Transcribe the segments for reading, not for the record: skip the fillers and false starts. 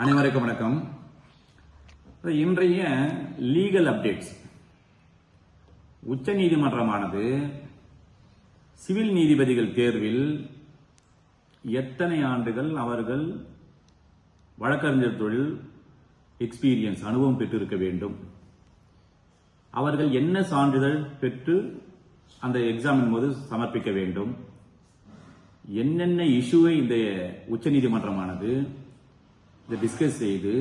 அனைவருக்கும் வணக்கம். இன்றைய லீகல் அப்டேட்ஸ். உச்ச நீதிமன்றமானது சிவில் நீதிபதிகள் தேர்வில் எத்தனை ஆண்டுகள் அவர்கள் வழக்கறிஞர் தொழில் எக்ஸ்பீரியன்ஸ் அனுபவம் பெற்றிருக்க வேண்டும், அவர்கள் என்ன சான்றிதழ் பெற்று அந்த எக்ஸாமின் போது சமர்ப்பிக்க வேண்டும், என்னென்ன இஷ்யூவை இந்த உச்ச நீதிமன்றமானது இதை டிஸ்கஸ் செய்து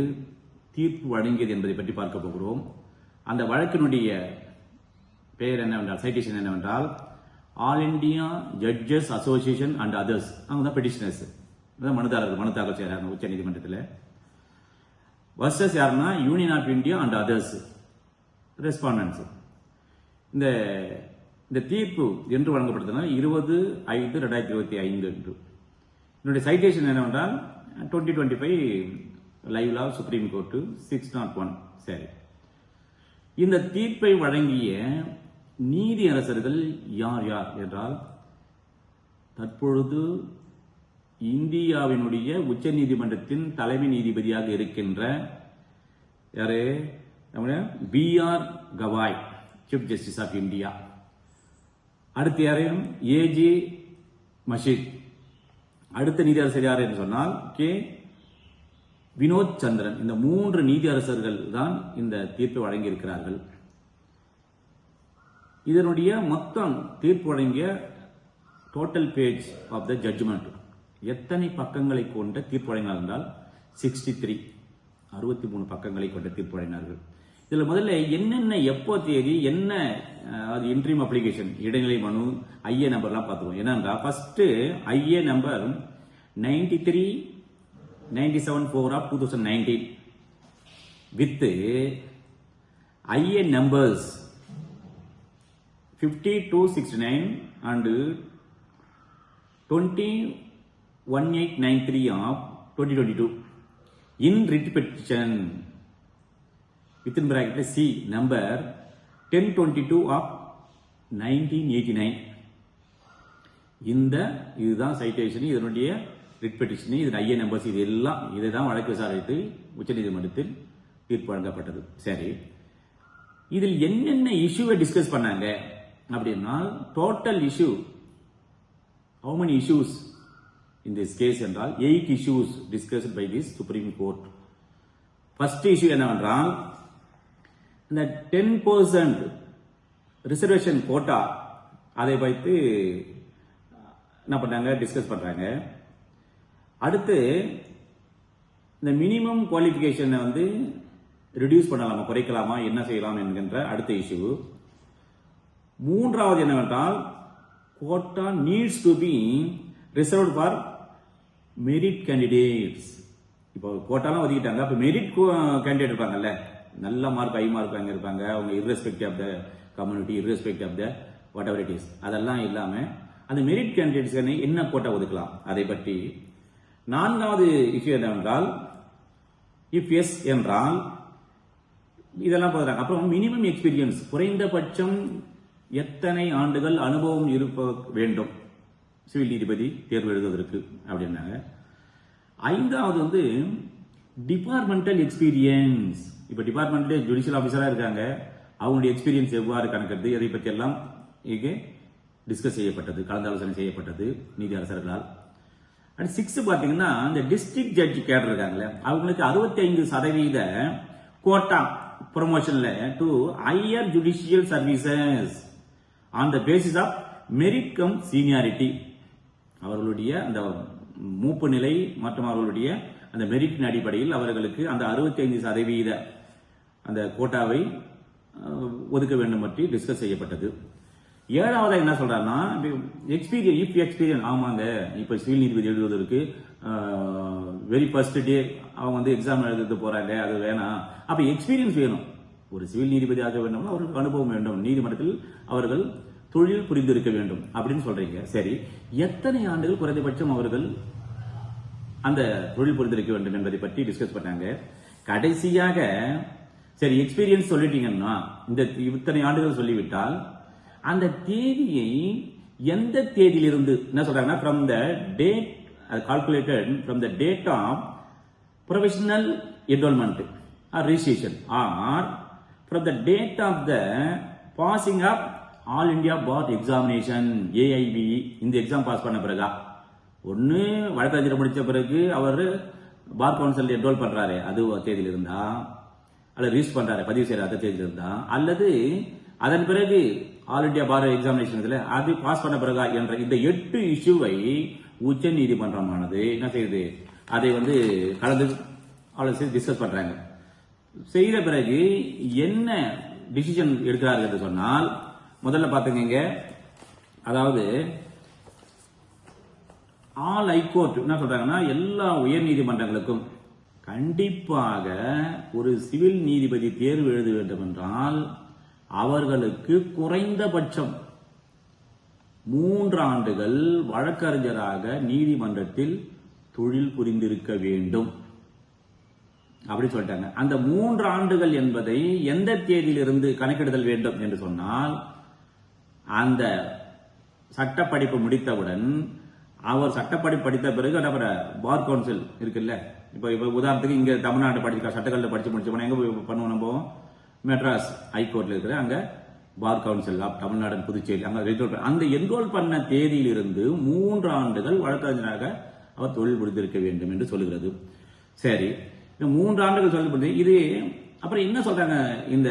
தீர்ப்பு வழங்கியது என்பதை பற்றி பார்க்க போகிறோம். அந்த வழக்கினுடைய பெயர் என்னவென்றால், சைட்டேஷன் என்னவென்றால், all India judges association and others. அவங்க தான் பெட்டிஷனர்ஸ், மனுதாரர்கள், மனு தாக்கல் செய்யறாங்க உச்ச நீதிமன்றத்தில். வர்சஸ் யாருன்னா union of India and others respondents. இந்த தீர்ப்பு என்று வழங்கப்பட்டதுன்னா 20/5/2025 என்று. என்னுடைய சைட்டேஷன் என்னவென்றால் 2025 லைவ் லா சுப்ரீம் கோர்ட் 601. சரி, இந்த தீர்ப்பை வழங்கிய நீதி அரசர்கள் யார் யார் என்றால், தற்பொழுது இந்தியாவினுடைய உச்ச நீதிமன்றத்தின் தலைமை நீதிபதியாக இருக்கின்ற யாரு, B.R. Gavai, chief justice of India. அடுத்து யாரையும் A.J. மஷித். அடுத்த நீதி அரசர் யார் என்று சொன்னால் கே வினோத் சந்திரன். இந்த 3 நீதி அரசர்கள் தான் இந்த தீர்ப்பை வழங்கியிருக்கிறார்கள். இதனுடைய மொத்தம் தீர்ப்பு வழங்கிய total page of the judgment எத்தனை பக்கங்களை கொண்ட தீர்ப்பு வழங்கினார் என்றால் 63 பக்கங்களை கொண்ட தீர்ப்பு வழங்கினார்கள். இதுல முதல்ல என்னென்ன எப்போ தேதி, என்ன அது இன்ட்ரீம் அப்ளிகேஷன், இடைநிலை மனு, ஐஏ நம்பர்லாம் பார்த்துருவோம். என்னன்னா first IA number 93/97/4/2019 with IA numbers 5269 and 201893 of 2022 in writ petition within bracket C number 1022 of 1989. இதுதான் சைட்டேஷன், இதனுடைய ரிட் பெட்டிஷன், இது ஐஏ நம்பர்ஸ், இது எல்லாம் இதைதான் வழக்கு விசாரித்து உச்சநீதிமன்றத்தில் தீர்ப்பு வழங்கப்பட்டது. சரி, இதில் என்னென்ன இஷ்யூவை டிஸ்கஸ் பண்ணாங்க அப்படின்னா, total issue how many issues in this case என்றால் 8 issues discussed by this Supreme Court. First issue என்னவென்றால், இந்த 10% ரிசர்வேஷன் கோட்டா அதை வைத்து என்ன பண்றாங்க, டிஸ்கஸ் பண்றாங்க. அடுத்து இந்த மினிமம் குவாலிஃபிகேஷனை ரிடியூஸ் பண்ணலாமா, குறைக்கலாமா, என்ன செய்யலாம் என்கின்ற அடுத்த இஷ்யூ. மூன்றாவது என்னவென்றால், quota needs to be reserved for merit candidates. இப்போ கோட்டாலாம் ஒதுக்கிட்டாங்க, அப்ப மெரிட் கேண்டிடேட் இருப்பாங்கல்ல, நல்ல மார்க், ஹை மார்க் வாங்கி இருப்பாங்க, அவங்க irrespective of the community, irrespective of the whatever it is, அதெல்லாம் இல்லாம அந்த மெரிட் கேண்டிடேட்ஸ் என்ன கோட்டா ஒதுக்கலாம் அதை பற்றி. நான்காவது இஷ்யூ என்னவென்றால், இஃப் எஸ் என்றால் இதெல்லாம் போதுறாங்க. அப்புறம் மினிமம் எக்ஸ்பீரியன்ஸ், குறைந்தபட்சம் எத்தனை ஆண்டுகள் அனுபவம் இருக்க வேண்டும் சிவில் நீதிபதி தேர்வு எழுதுவதற்கு அப்படின்னாங்க. ஐந்தாவது டிபார்ட்மெண்டல் எக்ஸ்பீரியன்ஸ். இப்ப டிபார்ட்மெண்ட்ல ஜுடிஷியல் ஆபீசரா இருக்காங்க, அவங்களுடைய எக்ஸ்பீரியன்ஸ் எவ்வாறு கணக்கெடுத்து எதை பற்றி எல்லாம் இங்கே டிஸ்கஸ் செய்யப்பட்டது, கலந்தாலோசனை செய்யப்பட்டது நீதி அரசர்களால். அண்ட் 6 பாத்தீங்கன்னா, இந்த டிஸ்ட்ரிக்ட் ஜட்ஜ் கேடர் இருக்காங்கல்ல, அவங்களுக்கு 65% கோட்டா ப்ரொமோஷன்ல to higher judicial services on the basis of merit cum seniority. அவர்களுடைய அந்த மூப்பு நிலை மற்றும் அவர்களுடைய அந்த மெரிட்டின் அடிப்படையில் அவர்களுக்கு அந்த 65% அந்த கோட்டாவை ஒதுக்க வேண்டும் பற்றி டிஸ்கஸ் செய்யப்பட்டது. ஏழாவது என்ன சொல்றாருன்னா, எக்ஸ்பீரியன்ஸ், இஃப் எக்ஸ்பீரியன்ஸ். ஆமாங்க, இப்ப சிவில் நீதிபதி எழுதுவதற்கு வெரி ஃபர்ஸ்ட் டே அவங்க எக்ஸாம் எழுத போறாங்க, அது வேணாம். அப்ப எக்ஸ்பீரியன்ஸ் வேணும். ஒரு சிவில் நீதிபதி ஆக வேண்டும், அவருக்கு அனுபவம் வேண்டும், நீதிமன்றத்தில் அவர்கள் தொழில் புரிந்திருக்க வேண்டும் அப்படின்னு சொல்றீங்க. சரி, எத்தனை ஆண்டுகள் குறைந்தபட்சம் அவர்கள் அந்த தொழில் புரிந்திருக்க வேண்டும் என்பதை பற்றி டிஸ்கஸ் பண்ணாங்க. கடைசியாக சரி, எக்ஸ்பீரியன்ஸ் சொல்லிட்டீங்கன்னா, இந்த இத்தனை ஆண்டுகள் சொல்லிவிட்டால் அந்த தேதியை எந்த தேதியிலிருந்து என்ன சொல்றாங்கன்னா, from the date calculated from the date of professional enrollment or registration or from the date of the passing of All India Bar Examination AIB இந்த எக்ஸாம் பாஸ் பண்ண பிறகா ஒன்னு வழக்கறிஞர் முடிச்ச பிறகு அவர் பார் கவுன்சில் என்ரோல் பண்றாரு அது தேதியில இருந்தா அல்லது ரிஜிஸ்டர் பண்றாரு பதிவு செய்யற அந்த தேதியில இருந்தா அல்லது அதன் பிறகு ஆல் இண்டியா பார் எக்ஸாமினேஷன் அது பாஸ் பண்ண பிறகா என்ற இந்த 8 இஷ்யூவை உச்ச நீதிமன்றமானது என்ன செய்யுது அதை கலந்து ஆலோசனை டிஸ்கஸ் பண்றாங்க. செய்த பிறகு என்ன டிசிஷன் எடுக்கிறார்கள் என்று சொன்னால் முதல்ல பாத்துங்க, அதாவது ஆல் ஹைகோர்ட் என்ன சொல்றாங்கன்னா எல்லா உயர் நீதிமன்றங்களுக்கும் கண்டிப்பாக ஒரு சிவில் நீதிபதி தேர்வு எழுத வேண்டும் என்றால் அவர்களுக்கு குறைந்தபட்சம் 3 ஆண்டுகள் வழக்கறிஞராக நீதிமன்றத்தில் தொழில் புரிந்திருக்க வேண்டும் அப்படி சொல்லிட்டாங்க. அந்த 3 ஆண்டுகள் என்பதை எந்த தேதியிலிருந்து கணக்கிடுதல் வேண்டும் என்று சொன்னால் அந்த சட்டப்படிப்பு முடித்தவுடன் அவர் சட்டப்படிப்பு படித்த பிறகு பார் கவுன்சில் இருக்குல்ல, இப்ப உதாரணத்துக்கு இங்க தமிழ்நாடு படிச்ச சட்டக்கல்ல படிச்சு முடிச்சோம்னா எங்க பண்ணுவோம் நம்ம மெட்ராஸ் ஹைகோர்ட்ல இருக்கிற அங்க bar council of Tamil Nadu Puducherry அங்க அந்த என்ரோல் பண்ண தேதியிலிருந்து 3 ஆண்டுகள் வழக்கறிஞராக அவர் தொழில் புரிந்திருக்க வேண்டும் என்று சொல்லுகிறது. சரி, இந்த 3 ஆண்டுகள் சொல்லப்படுது. இது அப்புறம் என்ன சொல்றாங்க இந்த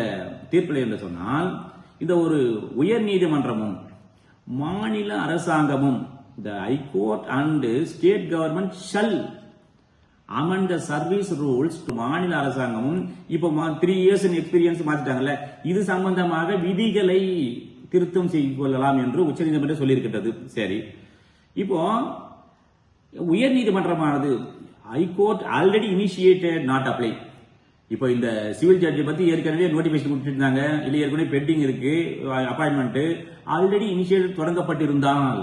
தீர்ப்பில் என்று சொன்னால் இந்த ஒரு உயர் நீதிமன்றமும் மாநில அரசாங்கமும் the High Court and state government shall amend the service rules to மாநில அரசாங்கமும் இப்போ 3 years எக்ஸ்பீரியன்ஸ் மாத்திட்டாங்கல்ல, இது சம்பந்தமாக விதிகளை திருத்தம் செய்து கொள்ளலாம் என்று உச்சநீதிமன்றம் சொல்லியிருக்கிறது. சரி, இப்போ உயர் நீதிமன்றமானது high court already initiated not apply. இப்போ இந்த சிவில் ஜட்ஜை பத்தி ஏற்கனவே நோட்டிபிகேஷன் கொடுத்துருந்தாங்க, இல்ல ஏற்கனவே பெண்டிங் இருக்கு அப்பாயின்மெண்ட் ஆல்ரெடி இனிஷியேட் தொடங்கப்பட்டிருந்தால்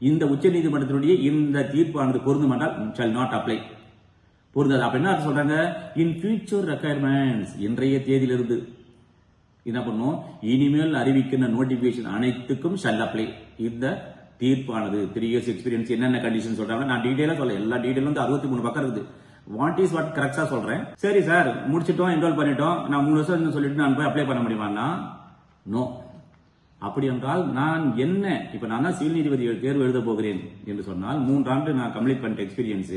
இந்த உச்ச நீதிமன்றத்தினுடைய இந்த தீர்ப்பானது பொருந்தும் என்றால் shall not apply பொருந்தாது. அப்படின்னா சொல்றாங்க இன் ஃபியூச்சர் ரெக்யர்மெண்ட்ஸ் இன்றைய தேதியிலிருந்து என்ன பண்ணும் இனிமேல் அறிவிக்கின்ற நோட்டிபிகேஷன் அனைத்துக்கும் shall apply. இந்த தீர்ப்பானது 3 years எக்ஸ்பீரியன்ஸ் என்னென்ன கண்டிஷன் சொல்றாங்க நான் டீடைலா சொல்ல எல்லா டீடைலும் 63 பக்கம் இருக்குது. வாட் இஸ் வாட் கரெக்டா சொல்றேன். சரி சார் முடிச்சிட்டோம் என்ரோல் பண்ணிட்டோம் நான் 3 வருஷம் சொல்லிட்டு நான் போய் அப்ளை பண்ண முடியுமான்னா நோ. அப்படி என்றால் நான் என்ன இப்ப நான் தான் சிவில் நீதிபதி தேர்வு எழுத போகிறேன் என்று சொன்னால் 3 ஆண்டு நான் கம்ப்ளீட் பண்ணிட்ட எக்ஸ்பீரியன்ஸ்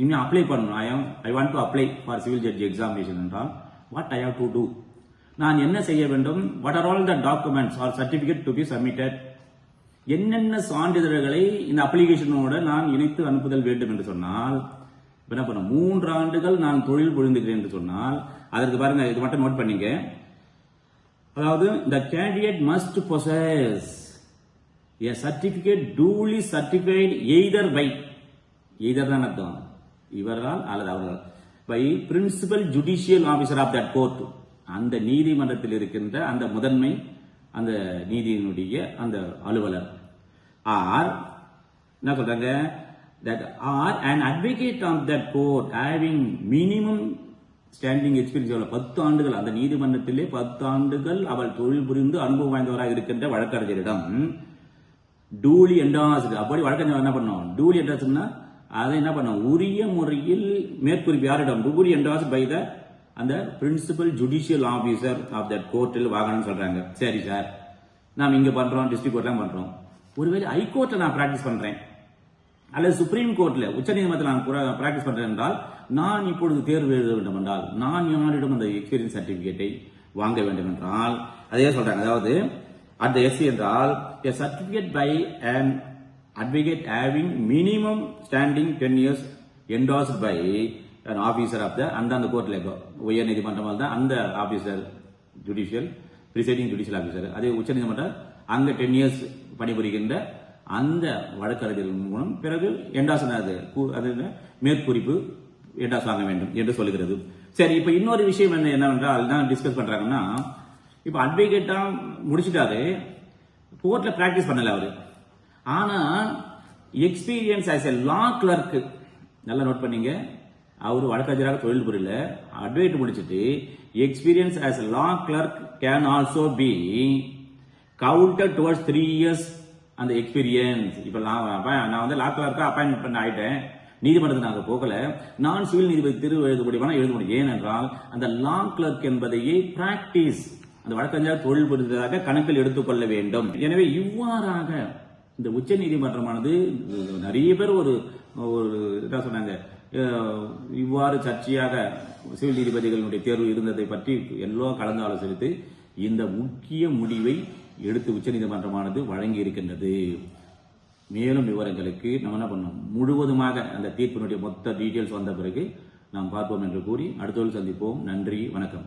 இன்னும் அப்ளை பண்ணணும். I want to apply for civil judge examination என்றால் what I have to do நான் என்ன செய்ய வேண்டும்? What are all the documents or certificate to be submitted என்னென்ன சான்றிதழ்களை இந்த அப்ளிகேஷனோட நான் இணைத்து அனுப்புதல் வேண்டும் என்று சொன்னால் என்ன பண்ண 3 ஆண்டுகள் நான் தொழில் புரிந்துகிறேன் என்று சொன்னால் அதற்கு பாருங்க இது மட்டும் நோட் பண்ணீங்க. அதாவது the candidate must possess a certificate duly certified either by தான் அர்த்தம் இவரால் அல்லது அவரால் by principal judicial officer of that court அந்த நீதிமன்றத்தில் இருக்கின்ற அந்த முதன்மை அந்த நீதியினுடைய அந்த அலுவலர் ஆர் என்ன சொல்றாங்க that are an advocate of that court having minimum standing experience 10 ஆண்டுகள் அந்த நீதிமன்றத்திலே 10 ஆண்டுகள் அவள் தொழில் புரிந்து அனுபவம் வாய்ந்தவராக இருக்கின்ற வழக்கறிஞரிடம் டூலி என்டாஸ்டு அப்படி வழக்கறிஞர் என்ன பண்ணோம் டூலி என்டாஸ்ட்னா அதை என்ன பண்ணோம் உரிய முறையில் மேற்குறிப்பு யாரிடம் டூலி என்டாஸ்ட் பை த அந்த principal judicial officer of that கோர்ட்டில் வாங்கணும்னு சொல்றாங்க. சரி சார் நாம் இங்க பண்றோம் டிஸ்ட்ரிக்ட் கோர்ட்லாம் பண்றோம் ஒருவேளை ஹைகோர்ட்ல நான் பிராக்டிஸ் பண்றேன் அல்லது சுப்ரீம் கோர்ட்ல உச்ச நீதிமன்றத்தில் நான் பிராக்டிஸ் பண்றேன் என்றால் நான் இப்பொழுது தேர்வு எழுத வேண்டும் என்றால் நான் யாரிடம் அந்த எக்ஸ்பீரியன்ஸ் சர்டிபிகேட்டை வாங்க வேண்டும் என்றால் அதே சொல்றாங்க. அதாவது அந்த எஸ்சி என்றால் a certificate by an advocate having minimum standing 10 years endorsed by an officer of the அந்த கோர்ட்ல உயர் நீதிமன்றம் தான் அந்த officer judicial presiding judicial officer அதே உச்ச நீதிமன்றம் அங்க 10 years பணிபுரிகின்ற அந்த வழக்கறிஞர் மூலம் பிறகு என்டாஸ் அது மேற்குறிப்பு என்டாஸ் வாங்க வேண்டும் என்று சொல்லுகிறது. சரி, இப்ப இன்னொரு விஷயம் என்னவென்றால் தான் டிஸ்கஸ் பண்றாங்கன்னா இப்ப அட்வொகேட்டா முடிச்சுட்டாரு கோர்ட்ல பிராக்டிஸ் பண்ணல அவரு, ஆனா experience as a law clerk நல்லா நோட் பண்ணீங்க அவரு வழக்கறிஞராக தொழில் புரியல அட்வொகேட் முடிச்சுட்டு experience as a law clerk can also be counted towards 3 years அந்த எக்ஸ்பீரியன்ஸ். இப்ப நான் லா கிளர்க்கா அப்பாயின்மெண்ட் பண்ண ஆயிட்டேன் நீதிமன்றத்தை நாங்கள் போகல, நான் சிவில் நீதிபதி தேர்வு எழுத முடியுமா எழுத முடியும். ஏனென்றால் அந்த லா கிளர்க் என்பதையே பிராக்டிஸ், அந்த வழக்கறிஞர் தொழில் புரிந்ததாக கணக்கில் எடுத்துக்கொள்ள வேண்டும். எனவே இவ்வாறாக இந்த உச்ச நீதிமன்றமானது நிறைய பேர் ஒரு என்ன சொன்னாங்க, இவ்வாறு சர்ச்சையாக சிவில் நீதிபதிகளுடைய தேர்வு இருந்ததை பற்றி எல்லாம் கலந்து ஆலோசித்து இந்த முக்கிய முடிவை எடுத்து உச்ச நீதிமன்றமானது வழங்கி இருக்கின்றது. மேலும் விவரங்களுக்கு நம்ம என்ன பண்ணோம், முழுவதுமாக அந்த தீர்ப்பினுடைய மொத்த டீட்டெயில்ஸ் வந்த பிறகு நாம் பார்ப்போம் என்று கூறி அடுத்த சந்திப்போம். நன்றி, வணக்கம்.